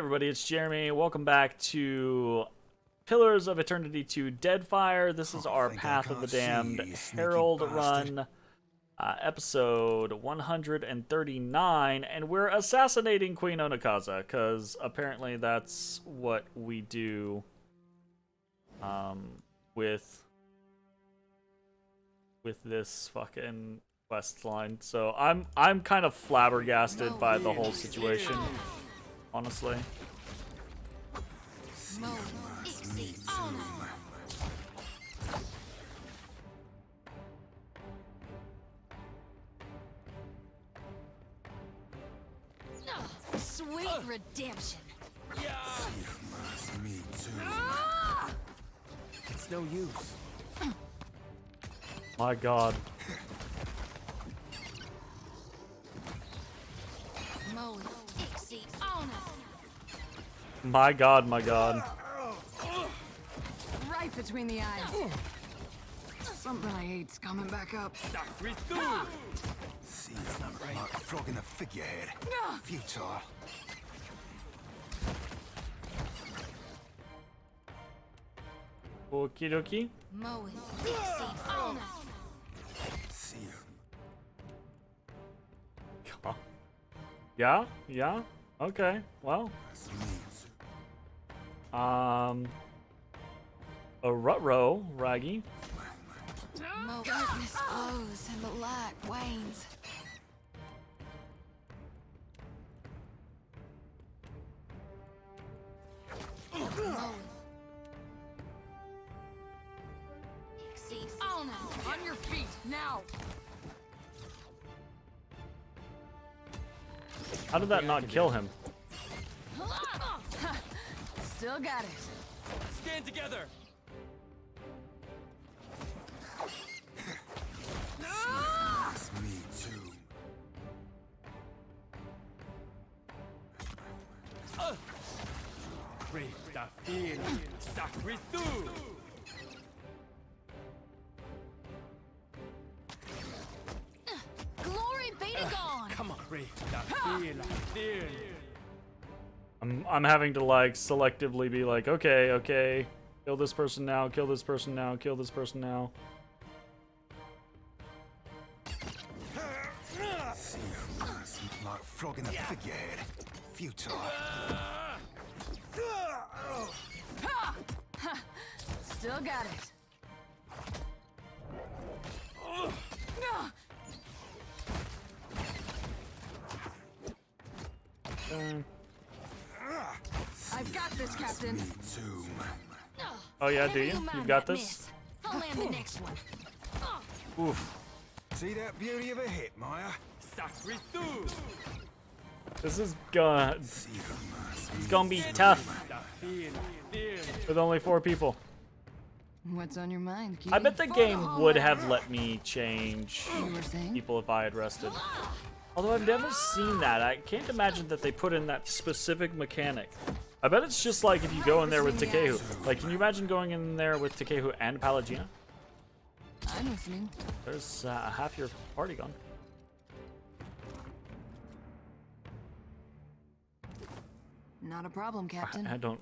Everybody, it's Jeremy. Welcome back to Pillars of Eternity 2 Deadfire. This is our Path of the Damned Herald run, episode 139, and we're assassinating Queen Onakaza, because apparently that's what we do with this fucking quest line. So I'm kind of flabbergasted by the whole situation. Honestly. Sweet redemption. Me too. It's no use. My God. My God, my God. Right between the eyes. Something I hate's coming back up. See, it's not right. Like flogging a figurehead. Futile. Okie dokie. See you. Yeah? Yeah? Okay, well. A rut-row, Raggy. Darkness flows and the light wanes. On your feet, now! How did that not kill him? Still got it. Stand together! It's me too. Glory be to God! Come on, I'm having to like selectively be like, okay, kill this person now, kill this person now, kill this person now. See you. Like flogging a figurehead. Futile. Still got it. I've got this, Captain. Me too. Oh yeah, do you? You've got this? I'll land the next one. Oof. See that beauty of a hit, Maya? This is gonna... See you. It's gonna be tough. With only 4 people. What's on your mind, Key? I bet the game would have let me change You were saying? people if I had rested. Although I've never seen that. I can't imagine that they put in that specific mechanic. I bet it's just like if you go in there with Takehu. Like, can you imagine going in there with Takehu and Pallegina? I'm listening. There's half your party gone. Not a problem, Captain. I don't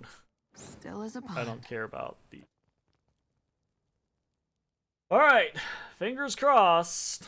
Still is a pond. I don't care about the... Alright, fingers crossed.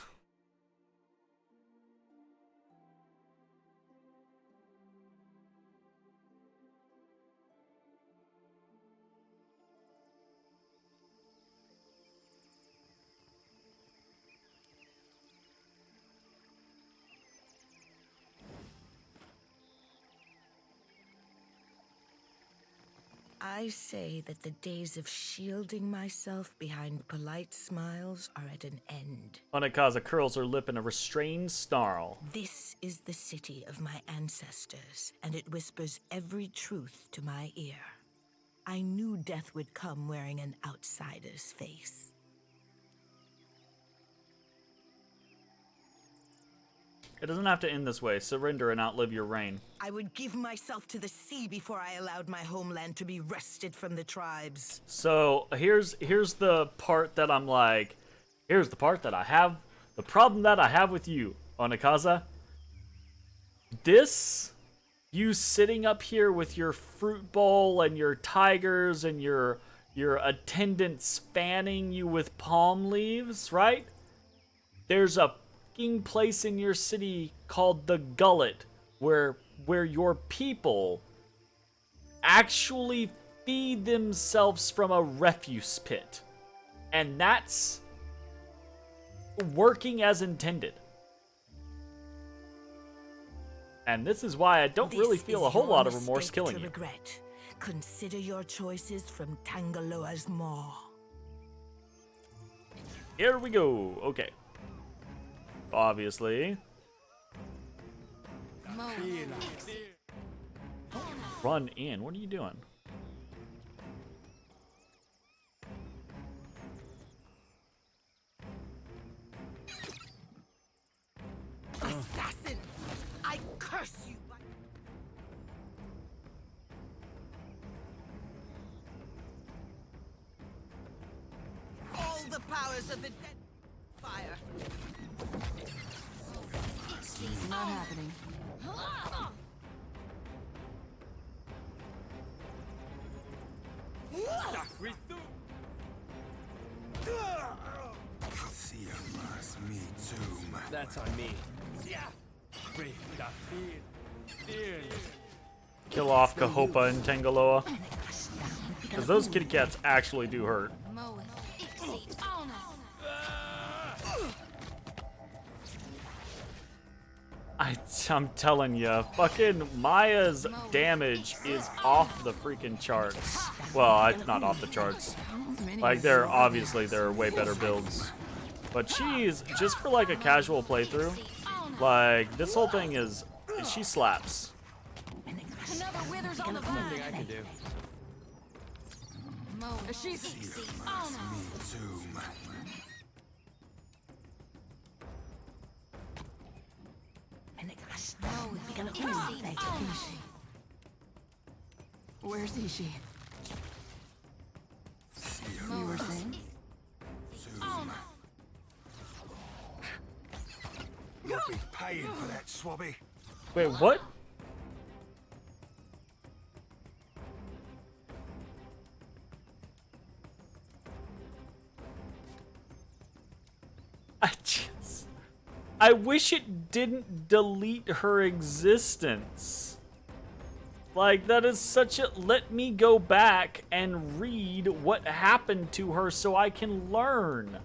I say that the days of shielding myself behind polite smiles are at an end. Onakaza curls her lip in a restrained snarl. This is the city of my ancestors, and it whispers every truth to my ear. I knew death would come wearing an outsider's face. It doesn't have to end this way. Surrender and outlive your reign. I would give myself to the sea before I allowed my homeland to be wrested from the tribes. So here's the part that I'm like, here's the part that I have, the problem that I have with you, Onakaza. This you sitting up here with your fruit bowl and your tigers and your attendants fanning you with palm leaves, right? There's a fucking place in your city called the Gullet where your people actually feed themselves from a refuse pit. And that's working as intended. And this is why I don't really feel a whole lot of remorse killing you. Regret. Consider your choices from Tangaloa's maw. Here we go. Okay. Obviously. Run in. What are you doing? Assassin! I curse you! All the powers of the Deadfire! Not happening. That's on me. Kill off Cahopa and Tangaloa. Because those kitty cats actually do hurt. I'm telling you, fucking Maya's damage is off the freaking charts. Well, it's not off the charts. Like, they're way better builds. But she's, just for like a casual playthrough, like, this whole thing is, she slaps. Another withers on the vine. I can do. Where's Ishi? You were saying? You'll be paying for that, Swabby. Wait, what? I wish it didn't delete her existence. Like, that is such a... Let me go back and read what happened to her so I can learn.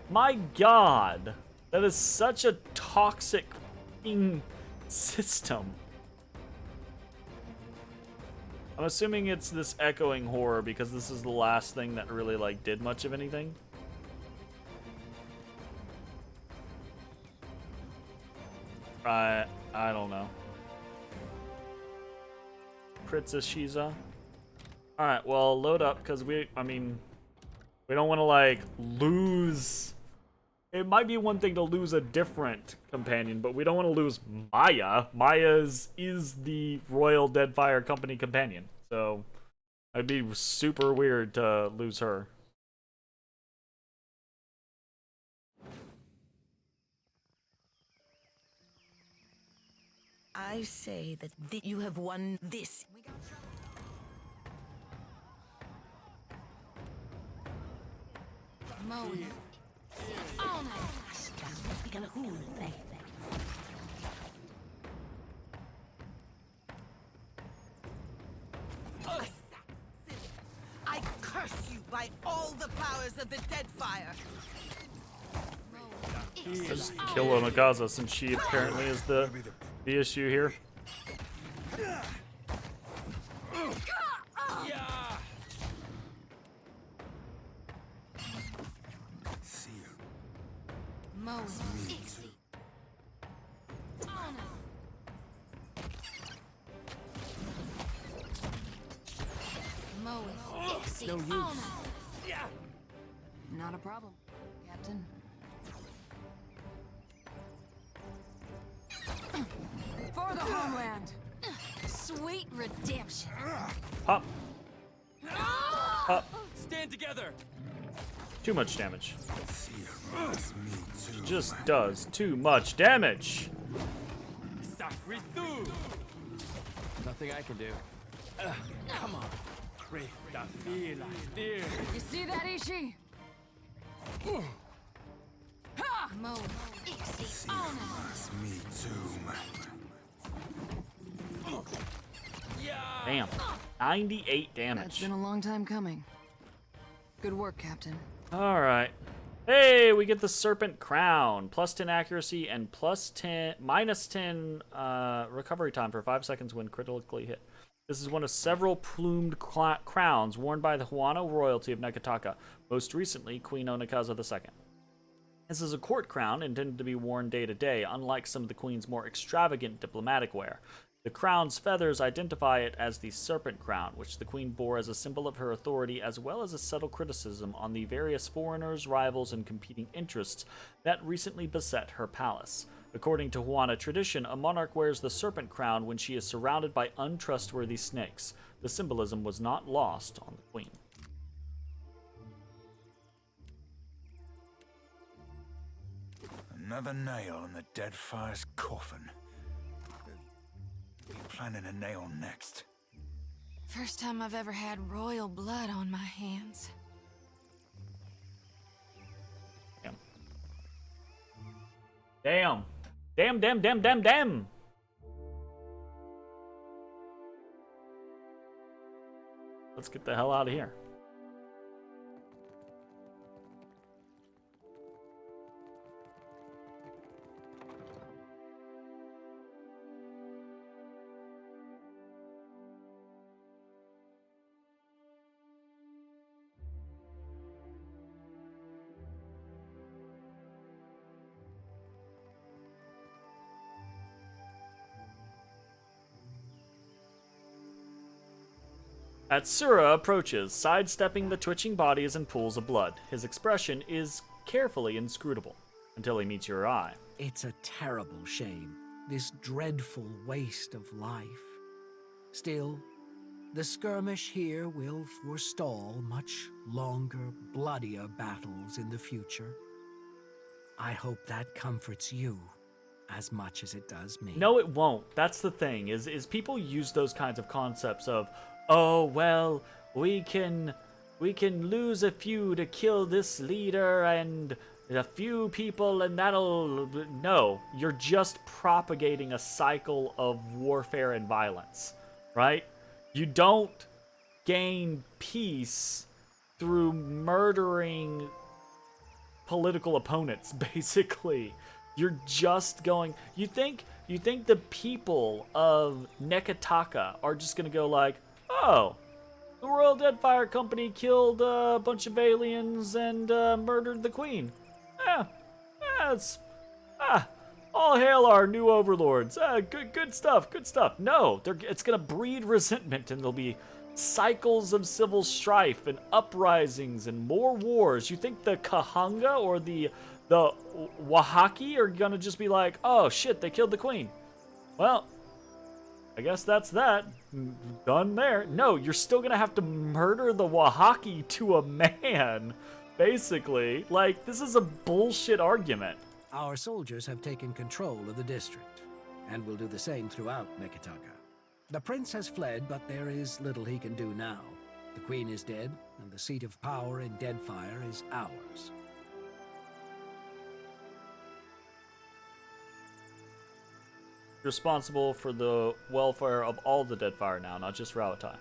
My God. That is such a toxic f***ing system. I'm assuming it's this echoing horror because this is the last thing that really, like, did much of anything. I don't know. Princess Shiza. Alright, well, load up, because we don't want to, like, lose... It might be one thing to lose a different companion, but we don't want to lose Maya. Maya is the Royal Deadfire Company companion, so it'd be super weird to lose her. I say that you have won this. I curse you by all the powers of the Deadfire. Just kill Onagaza since she apparently is the issue here. No use. Not a problem, Captain. For the homeland. Sweet redemption. Pop. Pop. Stand together. Too much damage. She just does too much damage. nothing I can do. Come on. You see that, Ishi? Ha! Mo, Ixi, on It's me too. Damn. 98 That's damage. been a long time coming. Good work, Captain. Alright. Hey, we get the Serpent Crown. Plus 10 accuracy and minus 10 recovery time for 5 seconds when critically hit. This is one of several plumed crowns worn by the Huano royalty of Nekataka, most recently Queen Onikaza II. This is a court crown intended to be worn day to day, unlike some of the Queen's more extravagant diplomatic wear. The crown's feathers identify it as the Serpent Crown, which the Queen bore as a symbol of her authority as well as a subtle criticism on the various foreigners, rivals, and competing interests that recently beset her palace. According to Huana tradition, a monarch wears the Serpent Crown when she is surrounded by untrustworthy snakes. The symbolism was not lost on the Queen. Another nail in the Deadfire's coffin. What are you planning to nail next? First time I've ever had royal blood on my hands. Damn. Damn. Let's get the hell out of here. Atsura approaches, sidestepping the twitching bodies and pools of blood. His expression is carefully inscrutable, until he meets your eye. It's a terrible shame, this dreadful waste of life. Still, the skirmish here will forestall much longer, bloodier battles in the future. I hope that comforts you as much as it does me. No, it won't. That's the thing, is people use those kinds of concepts of, oh, well, we can lose a few to kill this leader and a few people and that'll... No, you're just propagating a cycle of warfare and violence, right? You don't gain peace through murdering political opponents, basically. You're just going... You think the people of Nekataka are just gonna go like, oh, the Royal Deadfire Company killed a bunch of aliens and murdered the Queen. All hail our new overlords. Good stuff. No, it's gonna breed resentment, and there'll be cycles of civil strife and uprisings and more wars. You think the Kahanga or the Wahaki are gonna just be like, oh shit, they killed the Queen? Well, I guess that's that. Done there. No, you're still gonna have to murder the Wahaki to a man, basically. Like, this is a bullshit argument. Our soldiers have taken control of the district, and will do the same throughout Nekataka. The prince has fled, but there is little he can do now. The queen is dead, and the seat of power in Deadfire is ours. Responsible for the welfare of all the Deadfire now, not just Rauatai.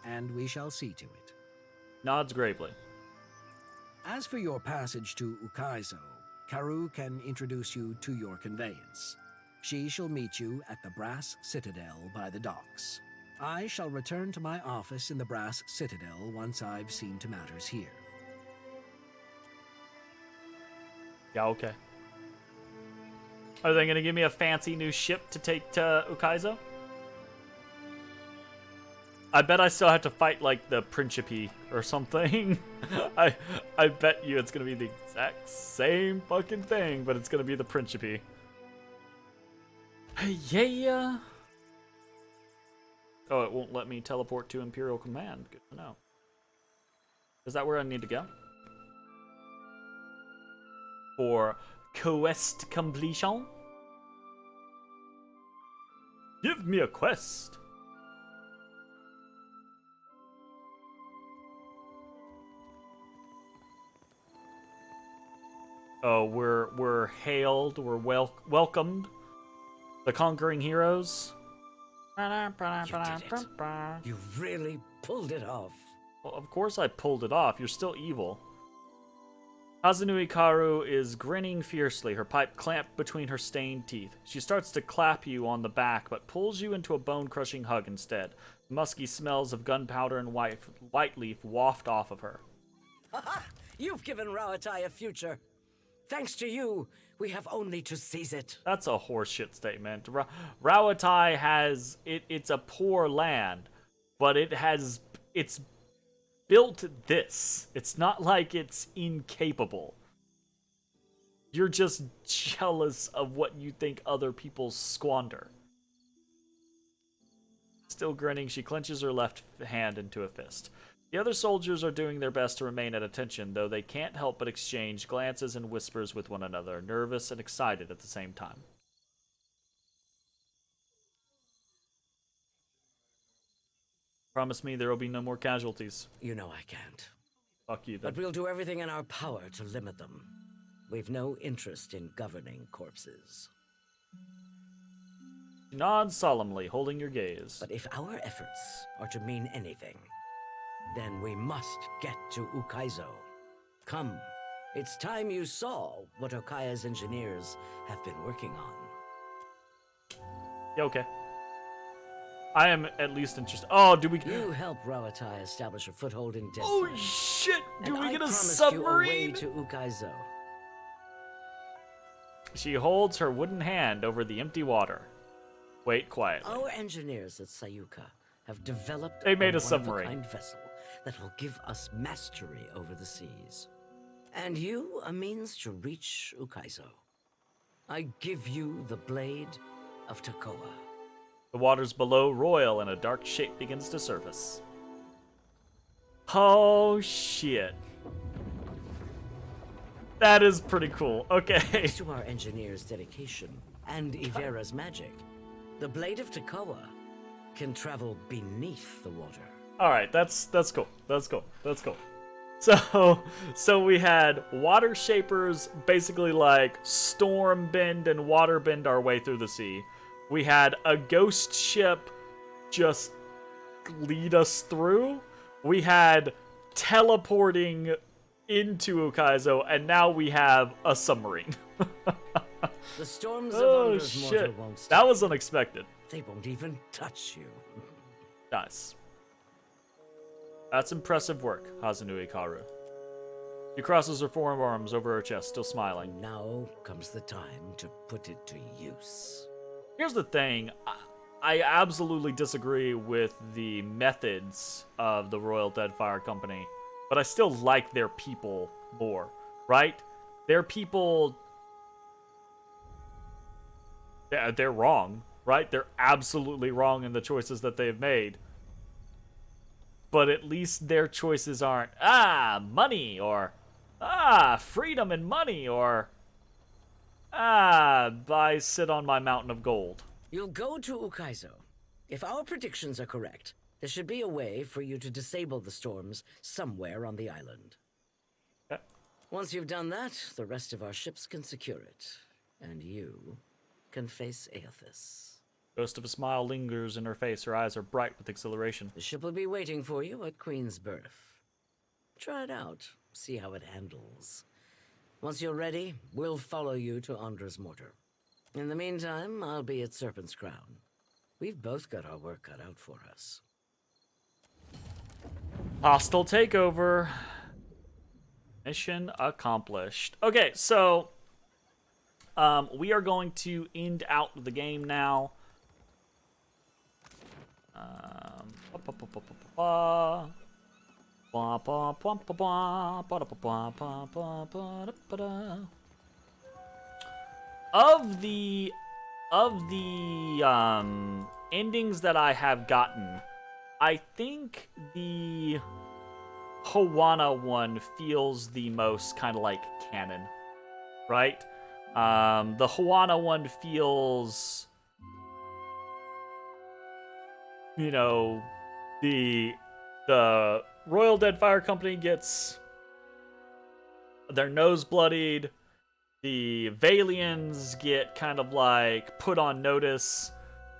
And we shall see to it. Nods gravely. As for your passage to Ukaizo, Karu can introduce you to your conveyance. She shall meet you at the Brass Citadel by the docks. I shall return to my office in the Brass Citadel once I've seen to matters here. Yeah, okay. Are they gonna give me a fancy new ship to take to Ukaizo? I bet I still have to fight, like, the Principe or something. I bet you it's gonna be the exact same fucking thing, but it's gonna be the Principe. Yeah. Oh, it won't let me teleport to Imperial Command. Good to know. Is that where I need to go? For quest completion? Give me a quest. Oh, we're hailed, we're welcomed. The conquering heroes. You did it. You really pulled it off. Well, of course I pulled it off. You're still evil. Hazanui Karu is grinning fiercely, her pipe clamped between her stained teeth. She starts to clap you on the back, but pulls you into a bone-crushing hug instead. Musky smells of gunpowder and white leaf waft off of her. You've given Rawatai a future. Thanks to you, we have only to seize it. That's a horseshit statement. Rawatai has... It's a poor land, but it's built this. It's not like it's incapable. You're just jealous of what you think other people squander. Still grinning, she clenches her left hand into a fist. The other soldiers are doing their best to remain at attention, though they can't help but exchange glances and whispers with one another, nervous and excited at the same time. Promise me there will be no more casualties. You know I can't. Fuck you, then. But we'll do everything in our power to limit them. We've no interest in governing corpses. She nods solemnly, holding your gaze. But if our efforts are to mean anything, then we must get to Ukaizo. Come, it's time you saw what Okaya's engineers have been working on. Yeah, okay. I am at least interested. Oh, do we... You help Rawatai establish a foothold in Deadfire. Oh, shit! Do and we I get a promised you a way submarine? to Ukaizo. She holds her wooden hand over the empty water. Wait quietly. Our engineers at Sayuka have developed They made a one-of-a-kind submarine. vessel that will give us mastery over the seas. And you a means to reach Ukaizo. I give you the blade of Takoa. The waters below roil and a dark shape begins to surface. Oh, shit. That is pretty cool. Okay. Thanks to our engineers' dedication and Ivera's magic, the blade of Takoa can travel beneath the water. All right, that's cool. That's cool. That's cool. So we had water shapers basically like storm bend and water bend our way through the sea. We had a ghost ship just lead us through. We had teleporting into Ukaizo, and now we have a submarine. The storms of Oh Under's shit, mortar won't stop. that was unexpected. They won't even touch you. Nice. That's impressive work, Hazanui Karu. She crosses her forearms over her chest, still smiling. Now comes the time to put it to use. Here's the thing. I absolutely disagree with the methods of the Royal Deadfire Company, but I still like their people more, right? Their people... They're wrong, right? They're absolutely wrong in the choices that they've made. But at least their choices aren't, money, or, freedom and money, or, sit on my mountain of gold. You'll go to Ukaizo. If our predictions are correct, there should be a way for you to disable the storms somewhere on the island. Okay. Once you've done that, the rest of our ships can secure it. And you can face Aethys. Ghost of a smile lingers in her face. Her eyes are bright with exhilaration. The ship will be waiting for you at Queen's Berth. Try it out. See how it handles. Once you're ready, we'll follow you to Andra's mortar. In the meantime, I'll be at Serpent's Crown. We've both got our work cut out for us. Hostile takeover. Mission accomplished. Okay, so we are going to end out the game now. Of the endings that I have gotten, I think the Hawana one feels the most kind of like canon, right? The Hawana one feels you know, the Royal Deadfire Company gets their nose bloodied. The Valians get kind of like put on notice.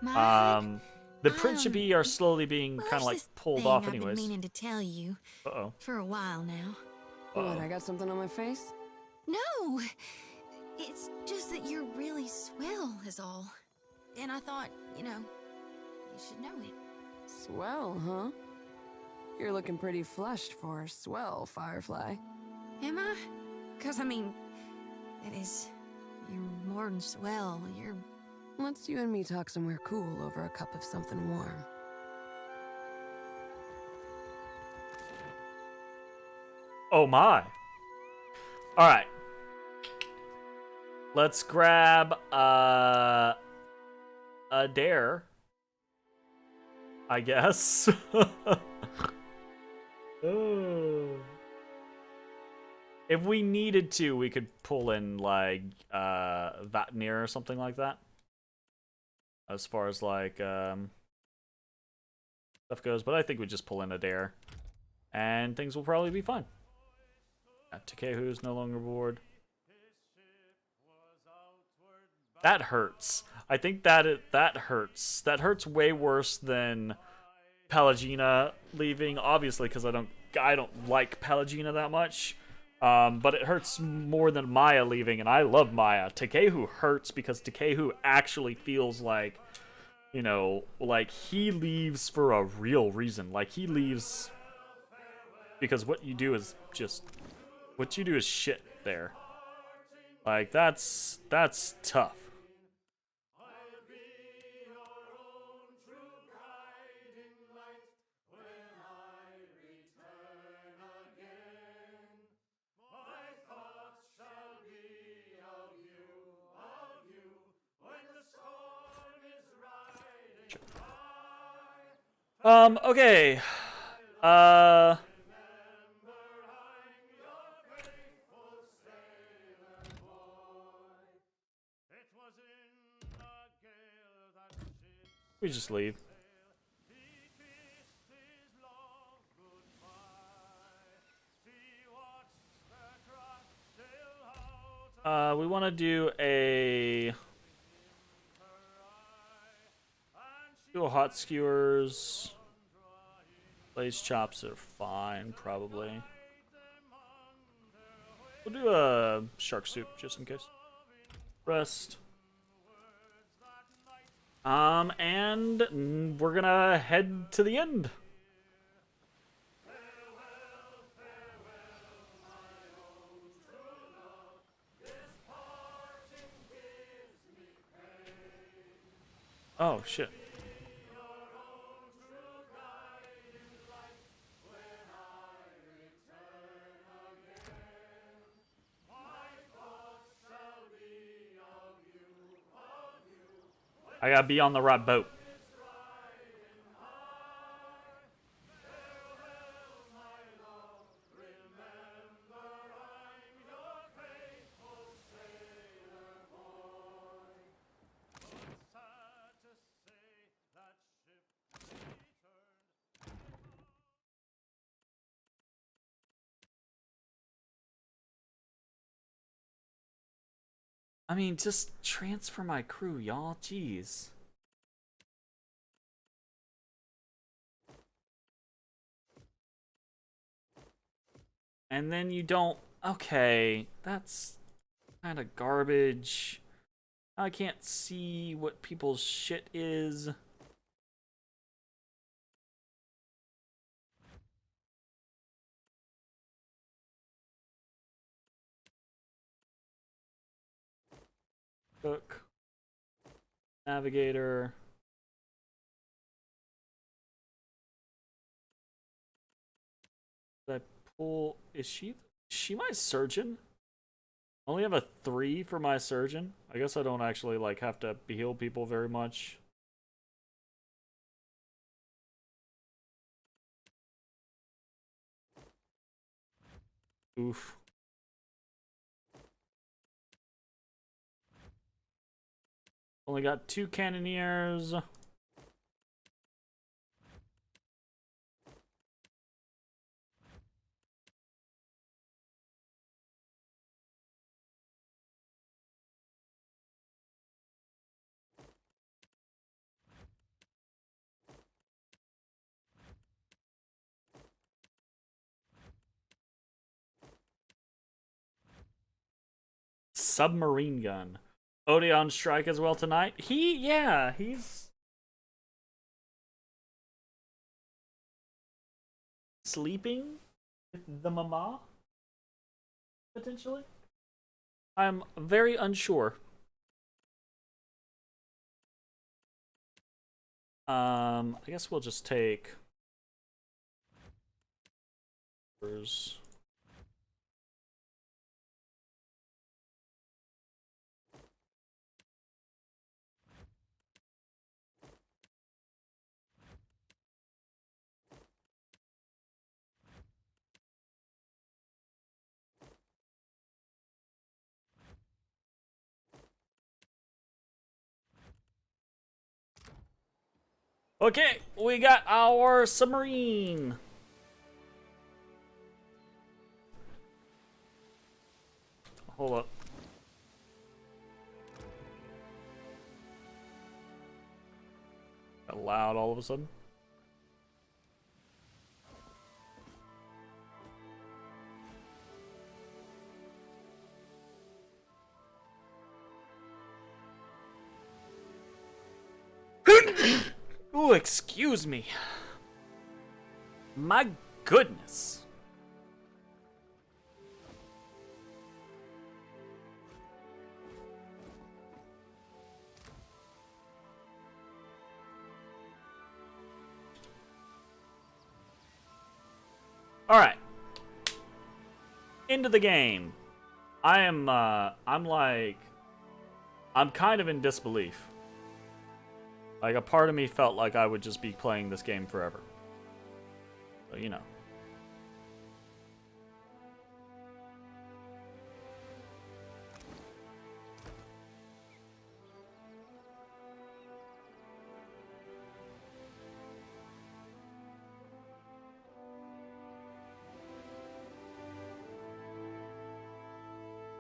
The Principi are slowly being kind of like pulled off anyways. I've been meaning to tell you. Uh-oh. For a while now. What, I got something on my face? No! It's just that you're really swell, is all. And I thought, you should know it. Swell, huh? You're looking pretty flushed for swell, Firefly. Am I? 'Cause, that is... You're more than swell. You're... Let's you and me talk somewhere cool over a cup of something warm. Oh my. Alright. Let's grab a dare. I guess. Oh. If we needed to, we could pull in like Vatnir or something like that. As far as like stuff goes, but I think we just pull in a dare. And things will probably be fine. Takehu's no longer bored. That hurts. I think that hurts. That hurts way worse than Pelagina leaving. Obviously, because I don't like Pelagina that much. But it hurts more than Maya leaving, and I love Maya. Takehu hurts because Takehu actually feels like, like he leaves for a real reason. Like he leaves because what you do is shit there. Like that's tough. Okay. We just leave. We want to do a hot skewers. Glazed chops are fine, probably. We'll do a shark soup just in case. Rest. And we're gonna head to the end. Oh, shit. I gotta be on the right boat. I mean, just transfer my crew, y'all. Jeez. And then you don't... Okay, that's kind of garbage. I can't see what people's shit is. Cook. Navigator. Did I pull... Is she my surgeon? I only have a 3 for my surgeon. I guess I don't actually like have to heal people very much. Oof. Only got 2 cannoneers. submarine gun. Odie on strike as well tonight. He's sleeping with the mama, potentially. I'm very unsure. I guess we'll just take. Okay, we got our submarine. Hold up. Got loud all of a sudden. Ooh, excuse me. My goodness. All right. Into the game. I'm kind of in disbelief. Like, a part of me felt like I would just be playing this game forever. So, you know.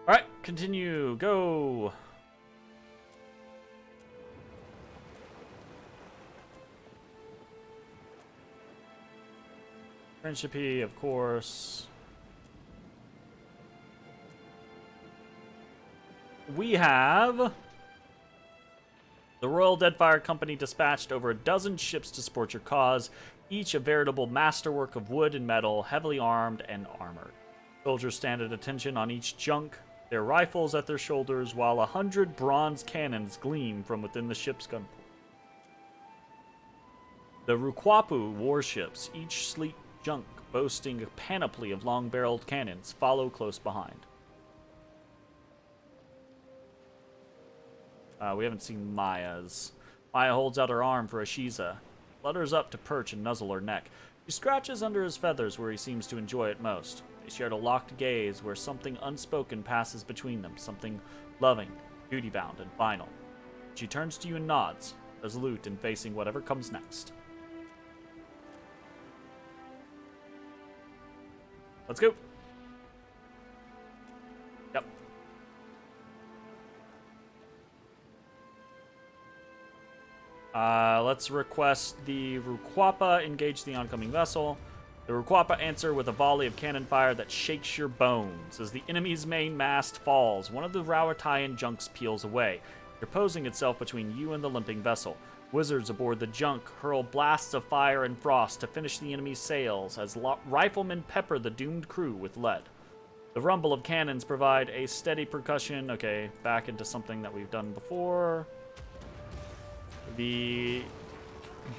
Alright, continue. Go. Friendshipy, of course. We have the Royal Deadfire Company dispatched over a dozen ships to support your cause, each a veritable masterwork of wood and metal, heavily armed and armored. Soldiers stand at attention on each junk, their rifles at their shoulders, while 100 bronze cannons gleam from within the ship's gunport. The Rukwapu warships, each sleek junk boasting a panoply of long-barreled cannons, follow close behind. We haven't seen Maya's. Maya holds out her arm for Ashiza, flutters up to perch and nuzzle her neck. She scratches under his feathers where he seems to enjoy it most. They shared a locked gaze where something unspoken passes between them, something loving, duty-bound, and final. She turns to you and nods, resolute in facing whatever comes next. Let's go. Yep. Let's request the Rukwapa engage the oncoming vessel. The Rukwapa answer with a volley of cannon fire that shakes your bones. As the enemy's main mast falls, one of the Rawatayan junks peels away, interposing itself between you and the limping vessel. Wizards aboard the junk hurl blasts of fire and frost to finish the enemy's sails as riflemen pepper the doomed crew with lead. The rumble of cannons provide a steady percussion. Okay, back into something that we've done before.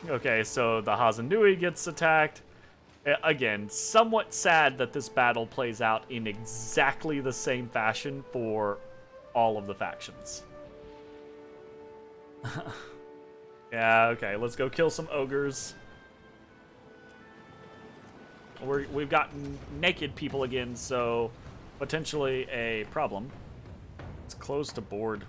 Okay, so the Hazanui gets attacked. Again, somewhat sad that this battle plays out in exactly the same fashion for all of the factions. Yeah, okay, let's go kill some ogres. We've got naked people again, so potentially a problem. It's close to board.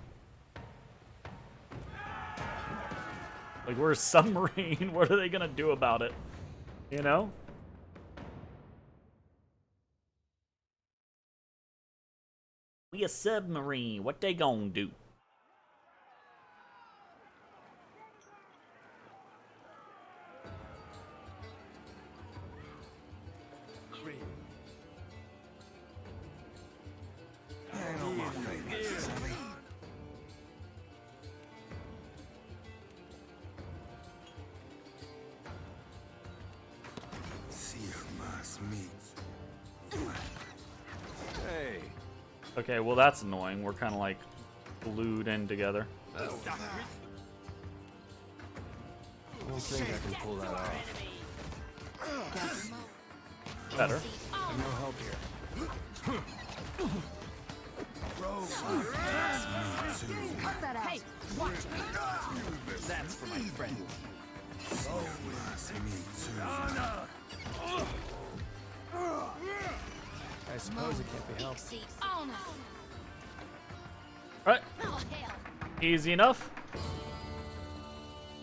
Like, we're a submarine. What are they gonna do about it? You know? We a submarine. What they gonna do? Ain't on my fingers. Okay, well that's annoying. We're kind of like glued in together. I don't think I can pull that off. Better. I'm no help here. Cut that out. That's for my friend. I suppose it can't be helped. Right. Easy enough.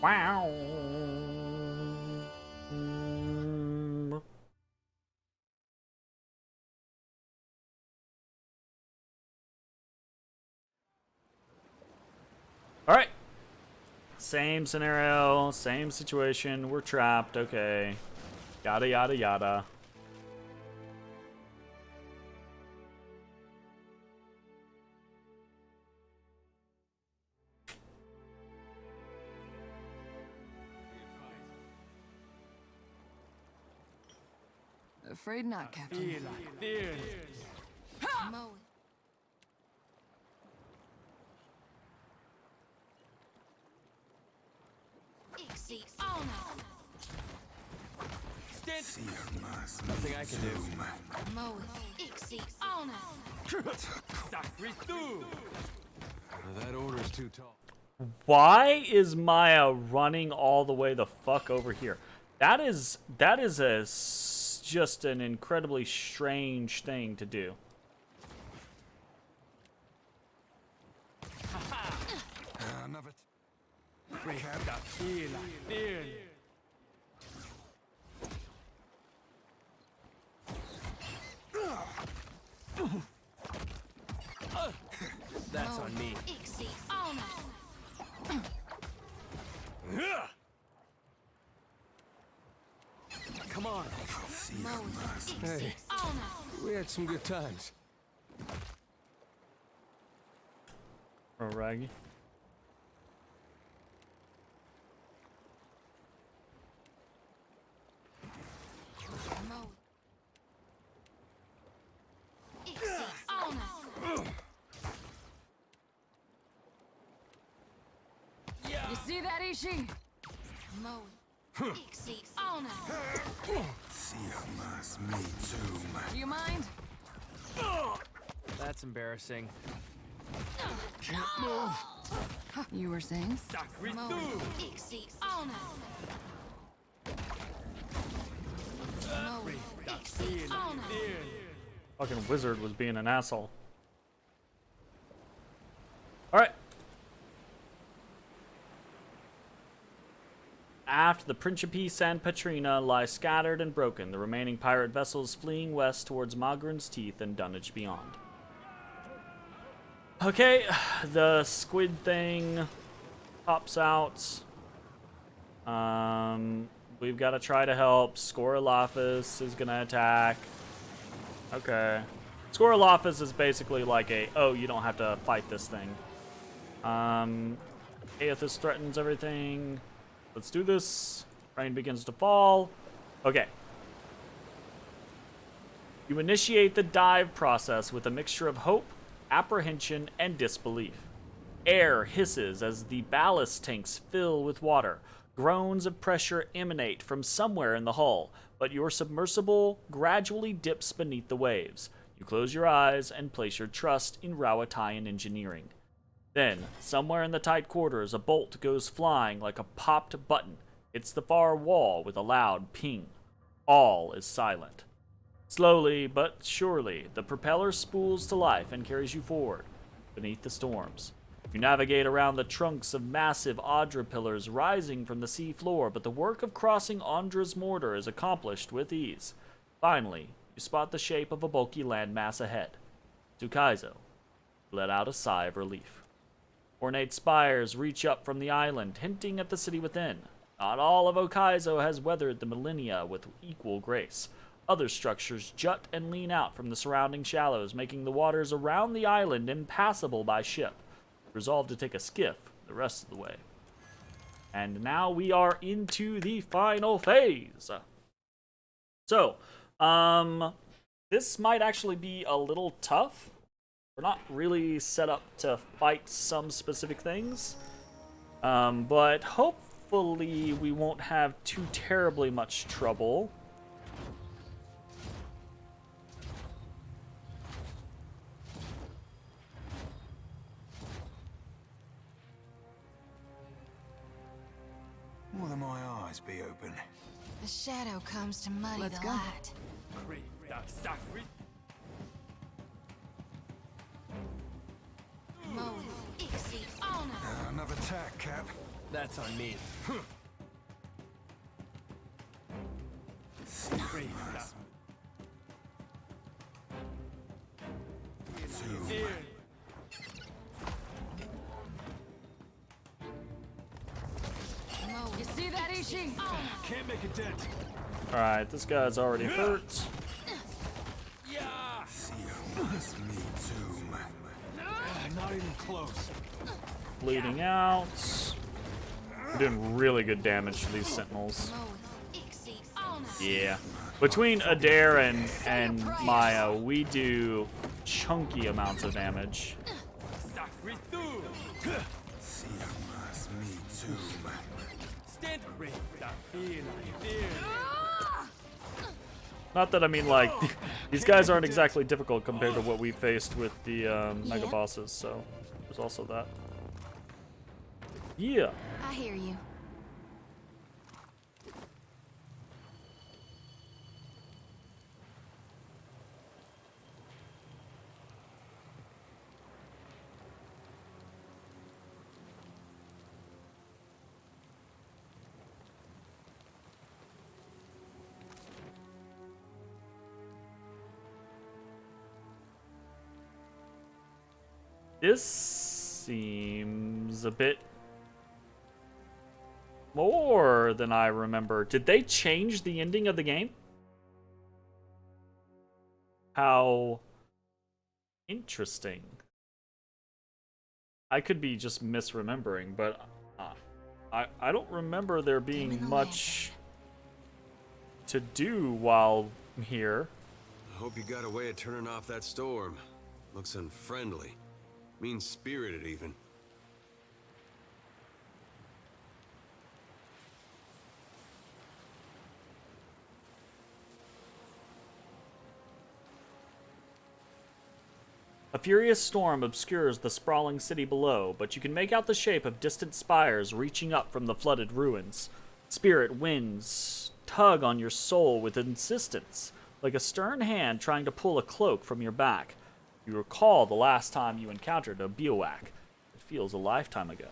Wow. All right. Same scenario, same situation. We're trapped. Okay. Yada yada yada. Afraid not, Captain. Mow it. Exceed honor. Nothing I can do. Mow it. Exceed honor. That order's too tall. Why is Maya running all the way the fuck over here? That is just an incredibly strange thing to do. That's on me. Exceed honor. Come on. Mow it. Hey. Exceed honor. We had some good times. Oh, Raggy. Mow it. Exceed honor. You see that, Ishi? Mow it. Exceed honor. Do you mind? That's embarrassing. You were saying? Mow it. Exceed honor. Mow it. Exceed honor. Fucking wizard was being an asshole. Alright. Aft, the Principe San Petrina lies scattered and broken, the remaining pirate vessels fleeing west towards Magrin's Teeth and dunnage beyond. Okay, the squid thing pops out. We've got to try to help. Scorolophus is gonna attack. Okay. Scorolophus is basically like a, oh, you don't have to fight this thing. Aethys threatens everything. Let's do this. Rain begins to fall. Okay. You initiate the dive process with a mixture of hope, apprehension, and disbelief. Air hisses as the ballast tanks fill with water. Groans of pressure emanate from somewhere in the hull, but your submersible gradually dips beneath the waves. You close your eyes and place your trust in Rawatayan engineering. Then, somewhere in the tight quarters, a bolt goes flying like a popped button, hits the far wall with a loud ping. All is silent. Slowly but surely, the propeller spools to life and carries you forward, beneath the storms. You navigate around the trunks of massive Audra pillars rising from the sea floor, but the work of crossing Andra's mortar is accomplished with ease. Finally, you spot the shape of a bulky landmass ahead. Tukaizo let out a sigh of relief. Ornate spires reach up from the island, hinting at the city within. Not all of Okaizo has weathered the millennia with equal grace. Other structures jut and lean out from the surrounding shallows, making the waters around the island impassable by ship. Resolved to take a skiff the rest of the way. And now we are into the final phase. So, this might actually be a little tough we're not really set up to fight some specific things. But hopefully we won't have too terribly much trouble. More than my eyes be open. The shadow comes to muddy Let's the go. light. Another tack, Cap. That's on me. You see that, Ishi? Can't make a dent. Alright, this guy's already hurt. See you must me tomb. Not even close. Bleeding out. We're doing really good damage to these sentinels. Yeah. Between Adair and Maya, we do chunky amounts of damage. See you must me tomb. Not that I mean, like, these guys aren't exactly difficult compared to what we faced with the mega bosses, so there's also that. Yeah. I hear you. This seems a bit more than I remember. Did they change the ending of the game? How interesting. I could be just misremembering, but I don't remember there being much to do while here. I hope you got a way of turning off that storm. Looks unfriendly. Mean-spirited, even. A furious storm obscures the sprawling city below, but you can make out the shape of distant spires reaching up from the flooded ruins. Spirit winds tug on your soul with insistence, like a stern hand trying to pull a cloak from your back. You recall the last time you encountered a bivouac. It feels a lifetime ago.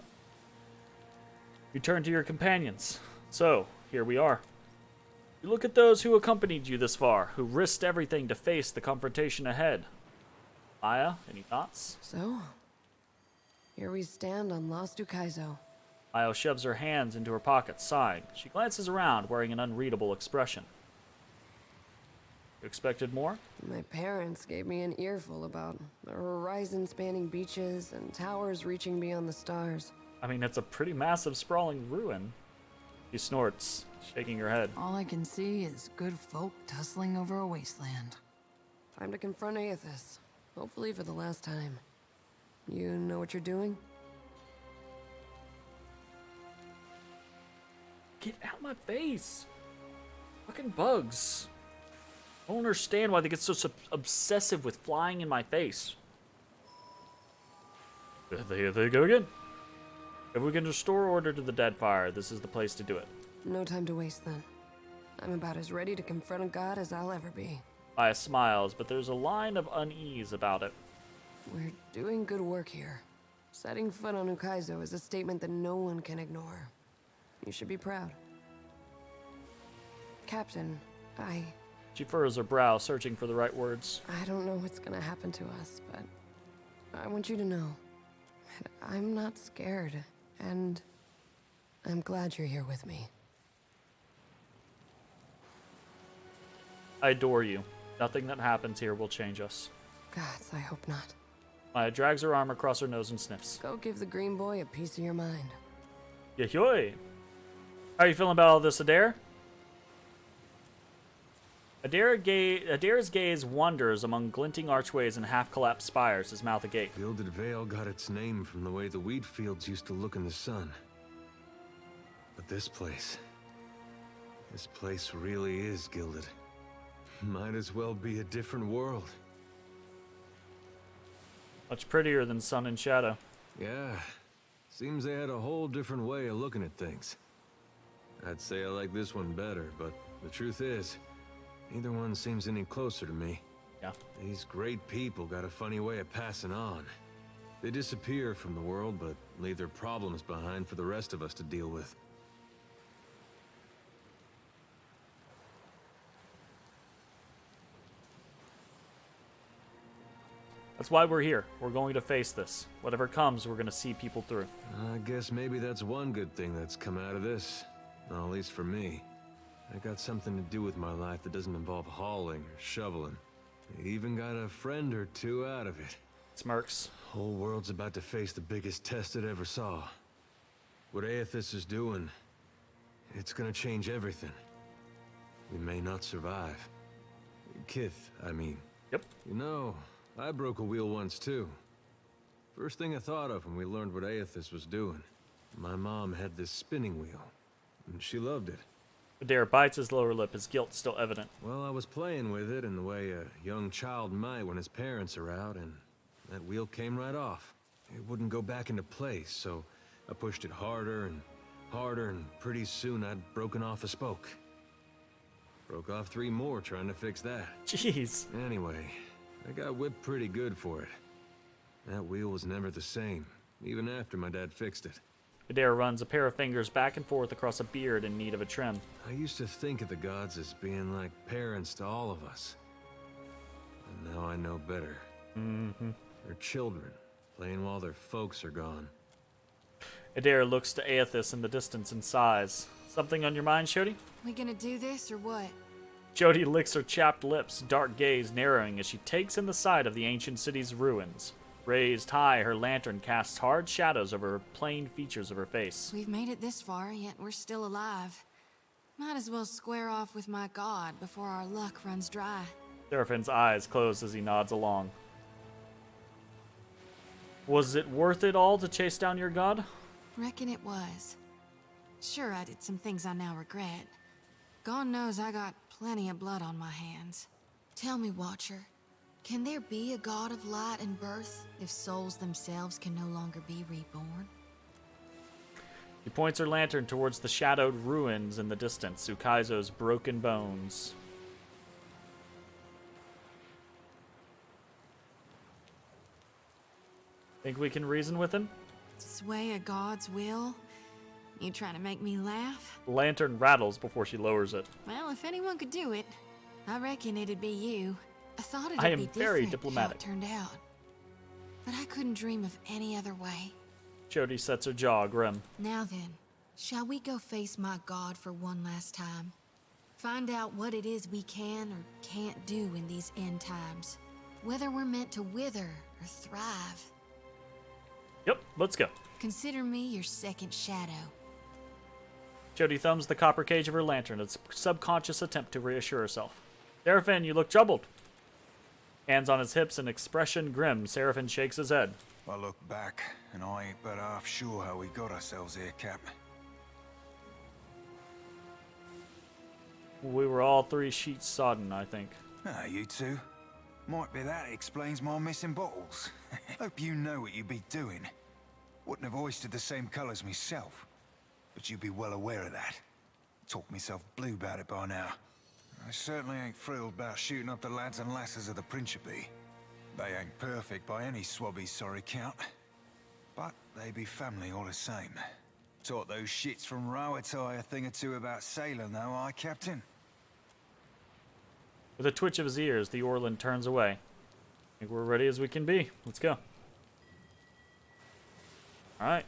You turn to your companions. So, here we are. You look at those who accompanied you this far, who risked everything to face the confrontation ahead. Maya, any thoughts? So, here we stand on Lost Ukaizo. Maya shoves her hands into her pockets, sighing. She glances around, wearing an unreadable expression. You expected more? My parents gave me an earful about the horizon-spanning beaches and towers reaching beyond the stars. I mean, it's a pretty massive, sprawling ruin. She snorts, shaking her head. All I can see is good folk tussling over a wasteland. Time to confront Aethys, hopefully for the last time. You know what you're doing? Get out my face! Fucking bugs. I don't understand why they get so obsessive with flying in my face. There they go again. If we can restore order to the Deadfire, this is the place to do it. No time to waste then. I'm about as ready to confront a god as I'll ever be. Maya smiles, but there's a line of unease about it. We're doing good work here. Setting foot on Ukaizo is a statement that no one can ignore. You should be proud. Captain, She furrows her brow, searching for the right words. I don't know what's gonna happen to us, but I want you to know that I'm not scared, and I'm glad you're here with me. I adore you. Nothing that happens here will change us. Gods, I hope not. Maya drags her arm across her nose and sniffs. Go give the green boy a piece of your mind. Yahoy! How are you feeling about all this, Adair? Adair's gaze wanders among glinting archways and half-collapsed spires, his mouth agape. Gilded Vale got its name from the way the wheat fields used to look in the sun. But this place really is gilded. Might as well be a different world. Much prettier than Sun and Shadow. Yeah, seems they had a whole different way of looking at things. I'd say I like this one better, but the truth is, neither one seems any closer to me. Yeah. These great people got a funny way of passing on. They disappear from the world, but leave their problems behind for the rest of us to deal with. That's why we're here. We're going to face this. Whatever comes, we're going to see people through. I guess maybe that's one good thing that's come out of this. Well, at least for me. I got something to do with my life that doesn't involve hauling or shoveling. I even got a friend or two out of it. Smirks. Whole world's about to face the biggest test it ever saw. What Aethys is doing, it's gonna change everything. We may not survive. Kith, I mean. Yep. You know, I broke a wheel once too. First thing I thought of when we learned what Aethys was doing. My mom had this spinning wheel, and she loved it. Adair bites his lower lip, his guilt still evident. Well, I was playing with it in the way a young child might when his parents are out, and that wheel came right off. It wouldn't go back into place, so I pushed it harder, and pretty soon I'd broken off a spoke. Broke off 3 more trying to fix that. Jeez. Anyway, I got whipped pretty good for it. That wheel was never the same, even after my dad fixed it. Adair runs a pair of fingers back and forth across a beard in need of a trim. I used to think of the gods as being like parents to all of us. And now I know better. Mm-hmm. They're children, playing while their folks are gone. Adair looks to Aethys in the distance and sighs. Something on your mind, Shodi? We gonna do this or what? Jody licks her chapped lips, dark gaze narrowing as she takes in the sight of the ancient city's ruins. Raised high, her lantern casts hard shadows over her plain features of her face. We've made it this far, yet we're still alive. Might as well square off with my god before our luck runs dry. Seraphin's eyes close as he nods along. Was it worth it all to chase down your god? Reckon it was. Sure, I did some things I now regret. God knows I got plenty of blood on my hands. Tell me, Watcher, can there be a god of light and birth if souls themselves can no longer be reborn? He points her lantern towards the shadowed ruins in the distance, Ukaizo's broken bones. Think we can reason with him? Sway a god's will? You trying to make me laugh? The lantern rattles before she lowers it. Well, if anyone could do it, I reckon it'd be you. I thought it'd I am be very different diplomatic. how it turned out. But I couldn't dream of any other way. Jody sets her jaw grim. Now then, shall we go face my god for one last time? Find out what it is we can or can't do in these end times. Whether we're meant to wither or thrive. Yep, let's go. Consider me your second shadow. Jody thumbs the copper cage of her lantern, a subconscious attempt to reassure herself. Seraphin, you look troubled. Hands on his hips, an expression grim, Seraphin shakes his head. I look back, and I ain't but half sure how we got ourselves here, Cap. We were all 3 sheets sodden, I think. Ah, you two. Might be that explains my missing bottles. Hope you know what you be doing. Wouldn't have hoisted the same colours myself, but you'd be well aware of that. Talked myself blue about it by now. I certainly ain't thrilled about shooting up the lads and lasses of the Principe. They ain't perfect by any swabby sorry count. But they be family all the same. Taught those shits from Rawatai a thing or two about sailing though, aye, Captain? With a twitch of his ears, the Orland turns away. I think we're ready as we can be. Let's go. Alright.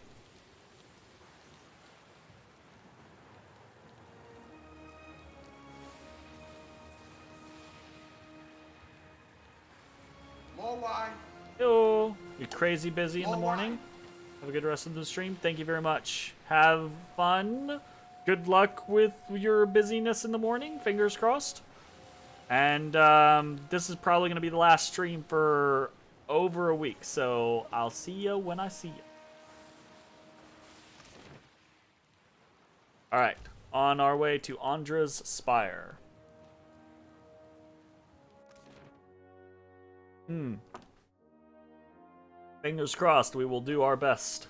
More wine. Yo, you crazy busy in the morning? Have a good rest of the stream. Thank you very much. Have fun. Good luck with your busyness in the morning. Fingers crossed. And this is probably going to be the last stream for over a week, so I'll see you when I see you. Alright, on our way to Andra's Spire. Fingers crossed, we will do our best.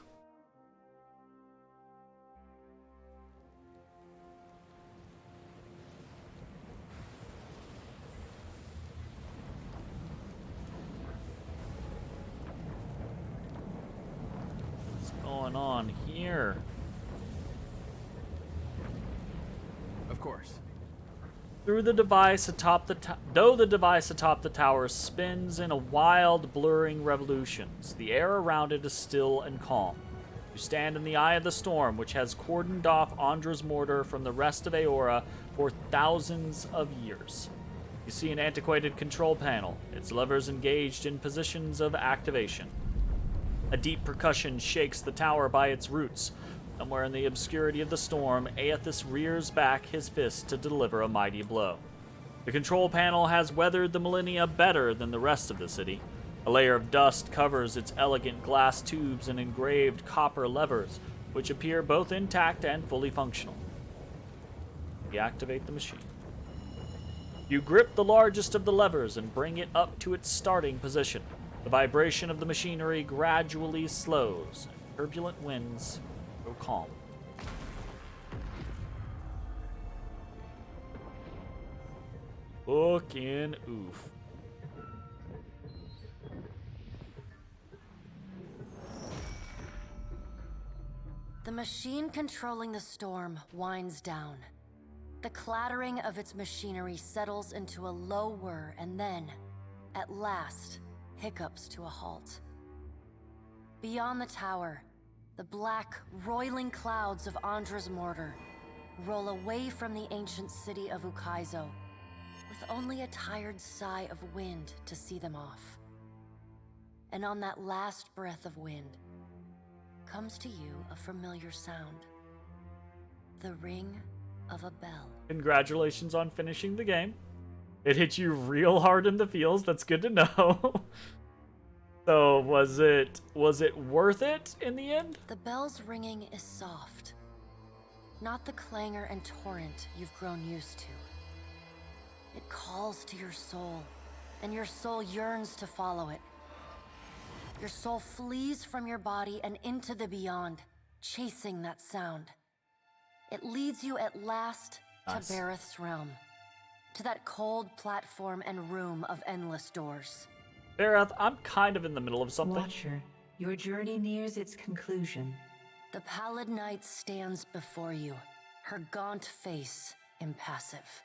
What's going on here? Of course. Through the device atop the though the device atop the tower spins in a wild, blurring revolutions, the air around it is still and calm. You stand in the eye of the storm, which has cordoned off Andra's mortar from the rest of Aora for thousands of years. You see an antiquated control panel, its levers engaged in positions of activation. A deep percussion shakes the tower by its roots. Somewhere in the obscurity of the storm, Aethys rears back his fist to deliver a mighty blow. The control panel has weathered the millennia better than the rest of the city. A layer of dust covers its elegant glass tubes and engraved copper levers, which appear both intact and fully functional. Deactivate the machine. You grip the largest of the levers and bring it up to its starting position. The vibration of the machinery gradually slows, and turbulent winds go calm. Fucking oof. The machine controlling the storm winds down. The clattering of its machinery settles into a low whir and then, at last, hiccups to a halt. Beyond the tower, the black, roiling clouds of Andra's mortar roll away from the ancient city of Ukaizo, with only a tired sigh of wind to see them off. And on that last breath of wind, comes to you a familiar sound. The ring of a bell. Congratulations on finishing the game. It hit you real hard in the feels. That's good to know. So was it worth it in the end? The bell's ringing is soft. Not the clangor and torrent you've grown used to. It calls to your soul, and your soul yearns to follow it. Your soul flees from your body and into the beyond, chasing that sound. It leads you at last to Berath's realm, to that cold platform and room of endless doors. Berath, I'm kind of in the middle of something. Watcher, your journey nears its conclusion. The pallid night stands before you, her gaunt face impassive.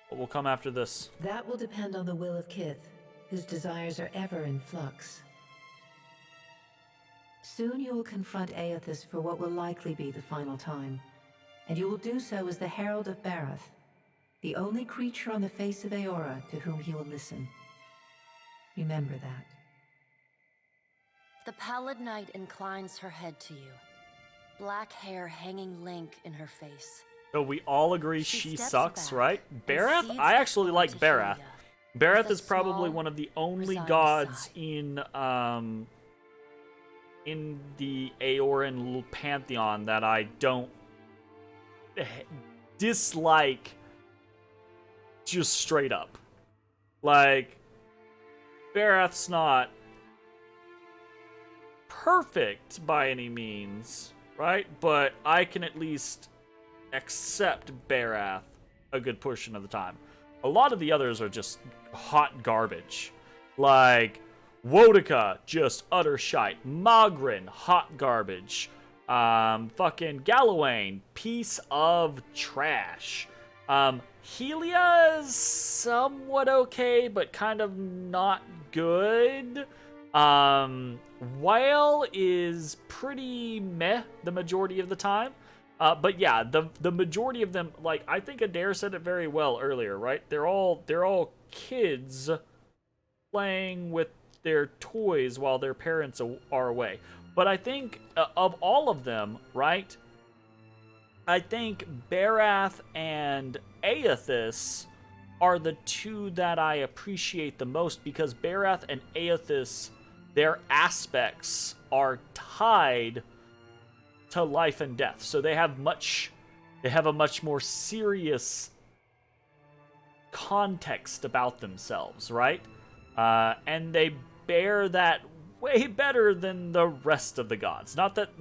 What will come after this? That will depend on the will of Kith, whose desires are ever in flux. Soon you will confront Aethys for what will likely be the final time, and you will do so as the Herald of Berath, the only creature on the face of Aora to whom he will listen. Remember that. The pallid night inclines her head to you, black hair hanging limp in her face. So we all agree she sucks, right? Berath? seeds I actually like to Berath. Hylia, Berath with a is probably small, one of the only resigned gods sigh. in the Aoran pantheon that I don't dislike just straight up. Like, Berath's not perfect by any means, right? But I can at least accept Berath a good portion of the time. A lot of the others are just hot garbage. Like, Wodika, just utter shite. Magrin, hot garbage. Fucking Galawain, piece of trash. Helia's somewhat okay, but kind of not good. Whale is pretty meh the majority of the time. But yeah, the majority of them, like, I think Adair said it very well earlier, right? They're all kids playing with their toys while their parents are away. But I think of all of them, right? I think Berath and Aethys are the two that I appreciate the most, because Berath and Aethys, their aspects are tied to life and death. So they have a much more serious context about themselves, right? And they bear that way better than the rest of the gods. Not that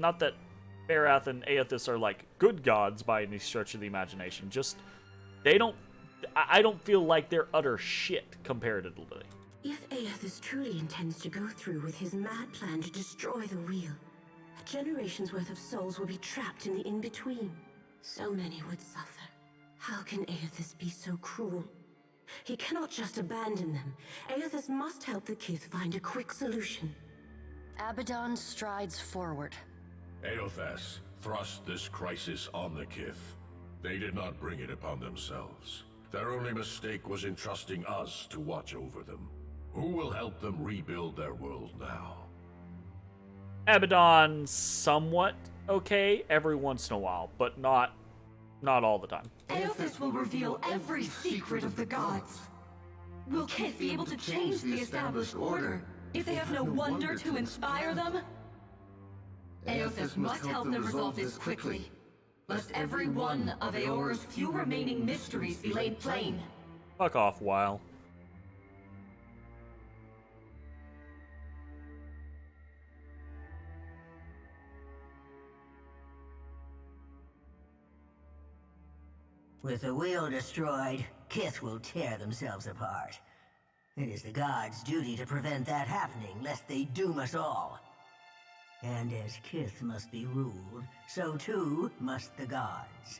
Berath and Aethys are like good gods by any stretch of the imagination. Just I don't feel like they're utter shit comparatively. If Aethys truly intends to go through with his mad plan to destroy the wheel, a generation's worth of souls will be trapped in the in-between. So many would suffer. How can Aethys be so cruel? He cannot just abandon them. Aethys must help the Kith find a quick solution. Abaddon strides forward. Aethys thrust this crisis on the Kith. They did not bring it upon themselves. Their only mistake was entrusting us to watch over them. Who will help them rebuild their world now? Abaddon's somewhat okay every once in a while, but not all the time. Aethys will reveal every secret of the gods. Will Kith be able to change the established order if they have no wonder to inspire them? Aethys must help them resolve this quickly, lest every one of Eora's few remaining mysteries be laid plain. Fuck off, Weil. With the wheel destroyed, Kith will tear themselves apart. It is the gods' duty to prevent that happening, lest they doom us all. And as Kith must be ruled, so too must the gods.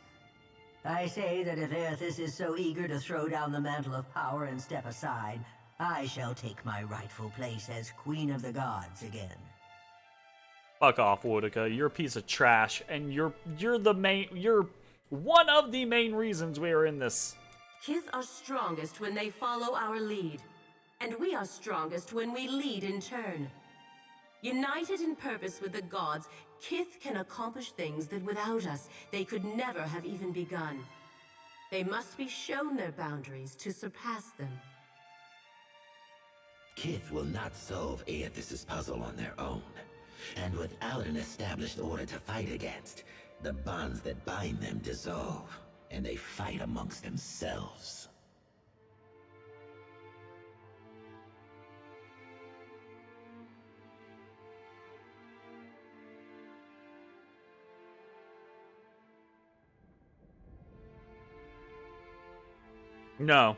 I say that if Aethys is so eager to throw down the mantle of power and step aside, I shall take my rightful place as Queen of the Gods again. Fuck off, Woodica. You're a piece of trash, and you're one of the main reasons we are in this. Kith are strongest when they follow our lead, and we are strongest when we lead in turn. United in purpose with the gods, Kith can accomplish things that without us, they could never have even begun. They must be shown their boundaries to surpass them. Kith will not solve Aethys' puzzle on their own. And without an established order to fight against, the bonds that bind them dissolve, and they fight amongst themselves. No.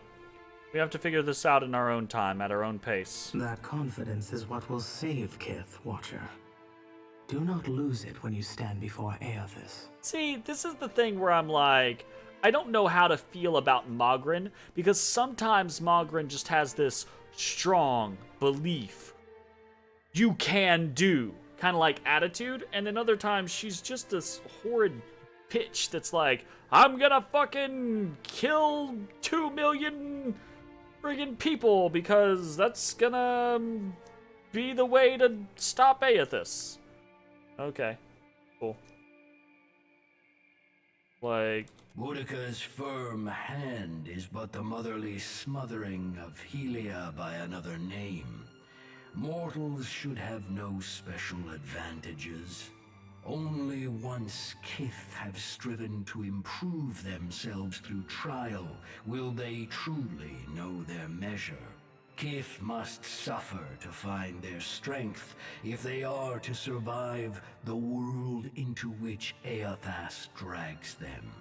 We have to figure this out in our own time, at our own pace. That confidence is what will save Kith, Watcher. Do not lose it when you stand before Aethys. See, this is the thing where I'm like, I don't know how to feel about Mogren, because sometimes Mogren just has this strong belief you can do kind of like attitude, and then other times she's just this horrid pitch that's like, I'm gonna fucking kill 2 million friggin' people because that's gonna be the way to stop Aethys. Okay, cool. Like... Boudica's firm hand is but the motherly smothering of Helia by another name. Mortals should have no special advantages. Only once Kith have striven to improve themselves through trial will they truly know their measure. Kith must suffer to find their strength if they are to survive the world into which Aethys drags them.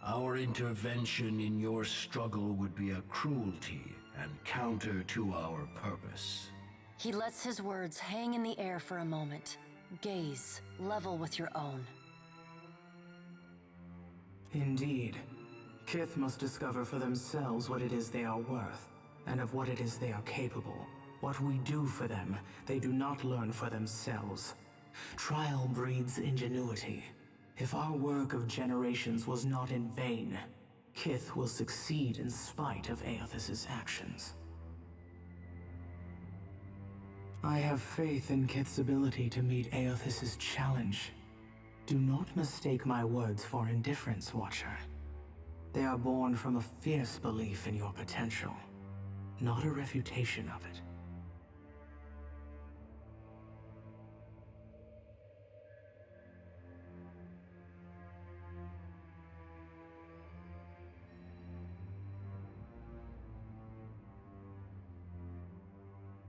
Our intervention in your struggle would be a cruelty and counter to our purpose. He lets his words hang in the air for a moment. Gaze, level with your own. Indeed. Kith must discover for themselves what it is they are worth, and of what it is they are capable. What we do for them, they do not learn for themselves. Trial breeds ingenuity. If our work of generations was not in vain, Kith will succeed in spite of Aethys' actions. I have faith in Kith's ability to meet Aethys' challenge. Do not mistake my words for indifference, Watcher. They are born from a fierce belief in your potential, not a refutation of it.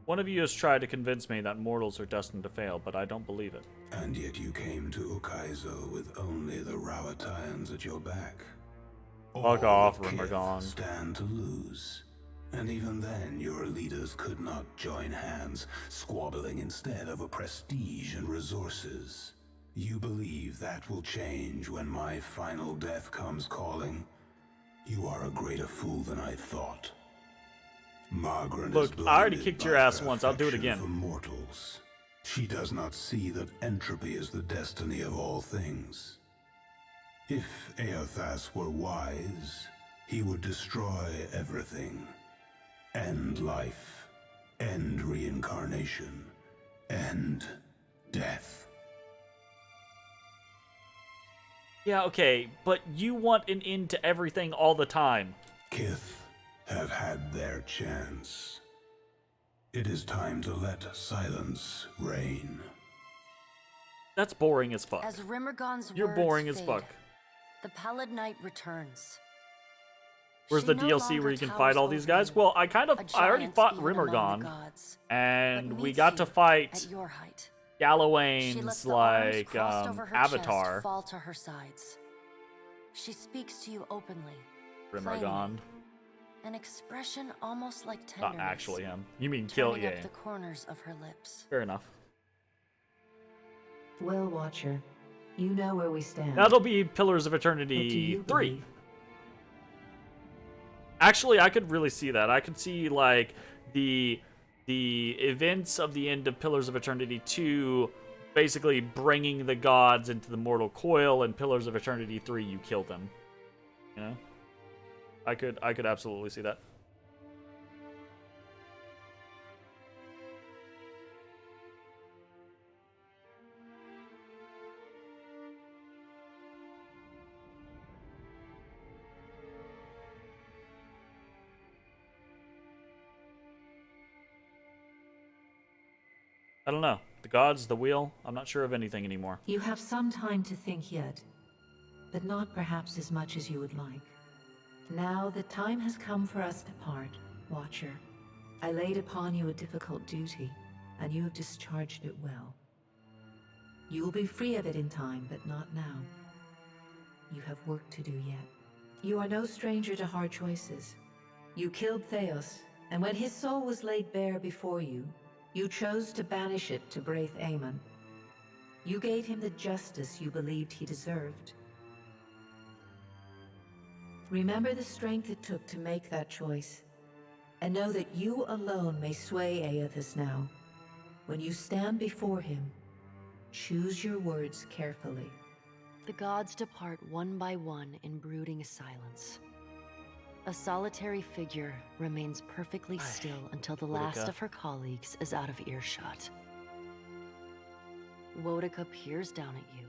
One of you has tried to convince me that mortals are destined to fail, but I don't believe it. And yet you came to Ukaizo with only the Rawatayans at your back. Fuck off, Rimmergon. Stand to lose. And even then, your leaders could not join hands, squabbling instead over prestige and resources. You believe that will change when my final death comes calling? You are a greater fool than I thought. Margaret Look, I already kicked your ass once. I'll do it again. For mortals. She does not see that entropy is the destiny of all things. If Eothas were wise, he would destroy everything. End life. End reincarnation. End death. Yeah, okay, but you want an end to everything all the time. Kith have had their chance. It is time to let silence reign. That's boring as fuck. As Rimmergon's You're words boring as fade, fuck. the Pallid Knight returns. Where's the DLC where you can fight all these guys? Well, I already fought Rimmergon, and we got to fight Galawain's like avatar. Fall to her sides. She speaks to you openly. Rimmergon. An expression almost like tenderness. Not actually him. You mean kill? Turning Yeah. up the corners of her lips. Fair enough. Well, Watcher, you know where we stand. That'll be Pillars of Eternity 3. Actually, I could really see that. I could see like the events of the end of Pillars of Eternity 2 basically bringing the gods into the mortal coil, and Pillars of Eternity 3 you kill them. You know? I could absolutely see that. I don't know. The gods, the wheel, I'm not sure of anything anymore. You have some time to think yet, but not perhaps as much as you would like. Now the time has come for us to part, Watcher. I laid upon you a difficult duty, and you have discharged it well. You will be free of it in time, but not now. You have work to do yet. You are no stranger to hard choices. You killed Theos, and when his soul was laid bare before you, you chose to banish it to Braith Aemon. You gave him the justice you believed he deserved. Remember the strength it took to make that choice, and know that you alone may sway Eothas now. When you stand before him, choose your words carefully. The gods depart one by one in brooding silence. A solitary figure remains perfectly still until the last of her colleagues is out of earshot. Wodica peers down at you,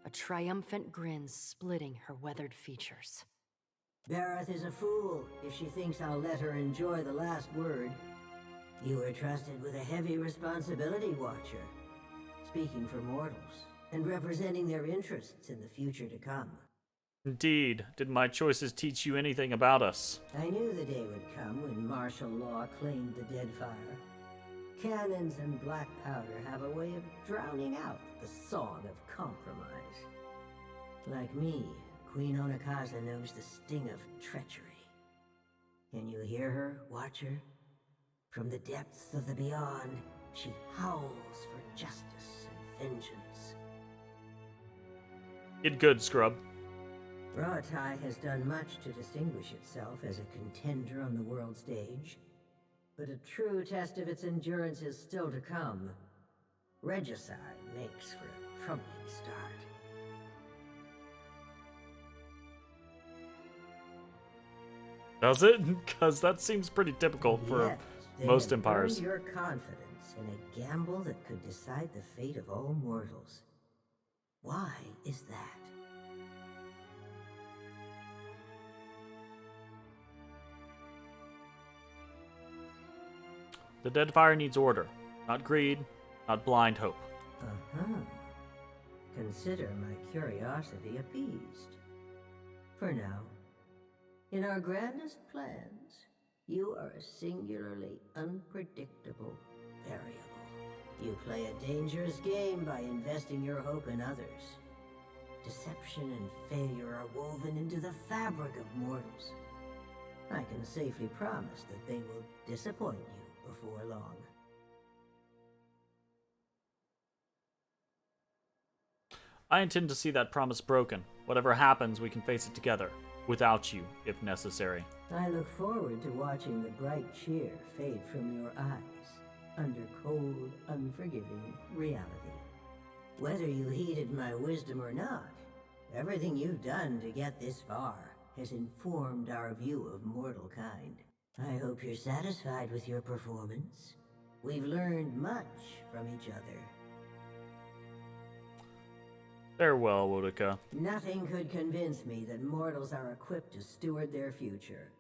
a triumphant grin splitting her weathered features. Berath is a fool if she thinks I'll let her enjoy the last word. You were trusted with a heavy responsibility, Watcher. Speaking for mortals, and representing their interests in the future to come. Indeed. Did my choices teach you anything about us? I knew the day would come when martial law claimed the Deadfire. Cannons and black powder have a way of drowning out the song of compromise. Like me, Queen Onakaza knows the sting of treachery. Can you hear her, Watcher? From the depths of the beyond, she howls for justice and vengeance. Get good, scrub. Rawatai has done much to distinguish itself as a contender on the world stage, but a true test of its endurance is still to come. Regicide makes for a troubling start. Does it? Because that seems pretty typical for most empires. They have burned your confidence in a gamble that could decide the fate of all mortals. Why is that? The Deadfire needs order, not greed, not blind hope. Uh-huh. Consider my curiosity appeased. For now, in our grandest plans, you are a singularly unpredictable variable. You play a dangerous game by investing your hope in others. Deception and failure are woven into the fabric of mortals. I can safely promise that they will disappoint you before long. I intend to see that promise broken. Whatever happens, we can face it together. Without you, if necessary. I look forward to watching the bright cheer fade from your eyes under cold, unforgiving reality. Whether you heeded my wisdom or not, everything you've done to get this far has informed our view of mortal kind. I hope you're satisfied with your performance. We've learned much from each other. Farewell, Wodika. Nothing could convince me that mortals are equipped to steward their future.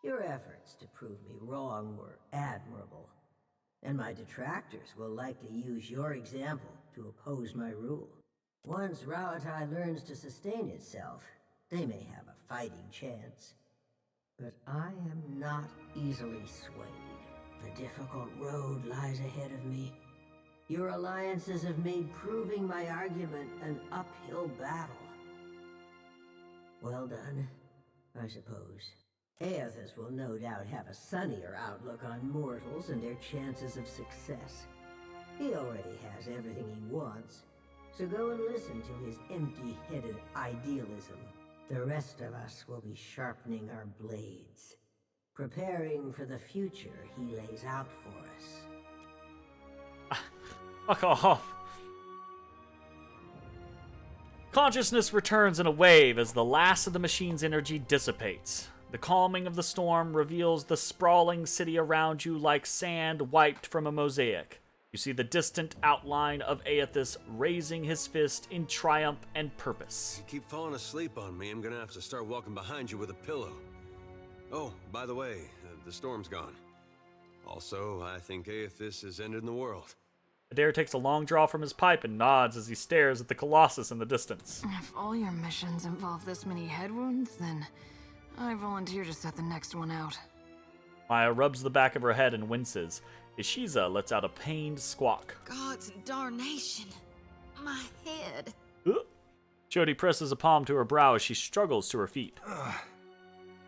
Your efforts to prove me wrong were admirable, and my detractors will likely use your example to oppose my rule. Once Rauatai learns to sustain itself, they may have a fighting chance. But I am not easily swayed. A difficult road lies ahead of me. Your alliances have made proving my argument an uphill battle. Well done, I suppose. Aethys will no doubt have a sunnier outlook on mortals and their chances of success. He already has everything he wants, so go and listen to his empty-headed idealism. The rest of us will be sharpening our blades, preparing for the future he lays out for us. Fuck off. Consciousness returns in a wave as the last of the machine's energy dissipates. The calming of the storm reveals the sprawling city around you like sand wiped from a mosaic. You see the distant outline of Aethys raising his fist in triumph and purpose. You keep falling asleep on me, I'm gonna have to start walking behind you with a pillow. Oh, by the way, the storm's gone. Also, I think Aethys has ended the world. Adair takes a long draw from his pipe and nods as he stares at the Colossus in the distance. If all your missions involve this many head wounds, then I volunteer to set the next one out. Maya rubs the back of her head and winces. Ishiza lets out a pained squawk. God's darnation. My head. Jody presses a palm to her brow as she struggles to her feet.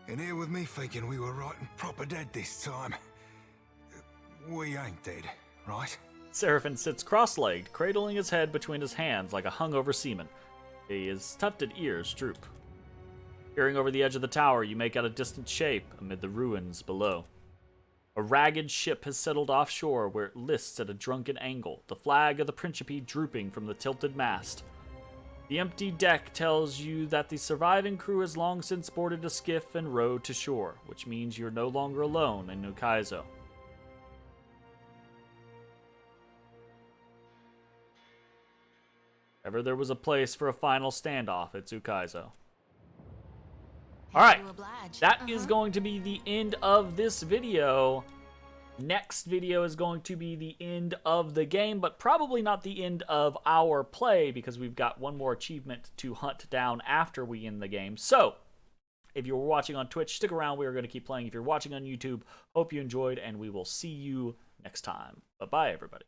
In here with me thinking we were right and proper dead this time. We ain't dead, right? Seraphin sits cross-legged, cradling his head between his hands like a hungover seaman. His tufted ears droop. Peering over the edge of the tower, you make out a distant shape amid the ruins below. A ragged ship has settled offshore where it lists at a drunken angle, the flag of the Principe drooping from the tilted mast. The empty deck tells you that the surviving crew has long since boarded a skiff and rowed to shore, which means you're no longer alone in Ukaizo. If ever there was a place for a final standoff, it's Ukaizo. Alright, that is going to be the end of this video. Next video is going to be the end of the game, but probably not the end of our play because we've got one more achievement to hunt down after we end the game. So, if you're watching on Twitch, stick around. We are going to keep playing. If you're watching on YouTube, hope you enjoyed, and we will see you next time. Bye-bye, everybody.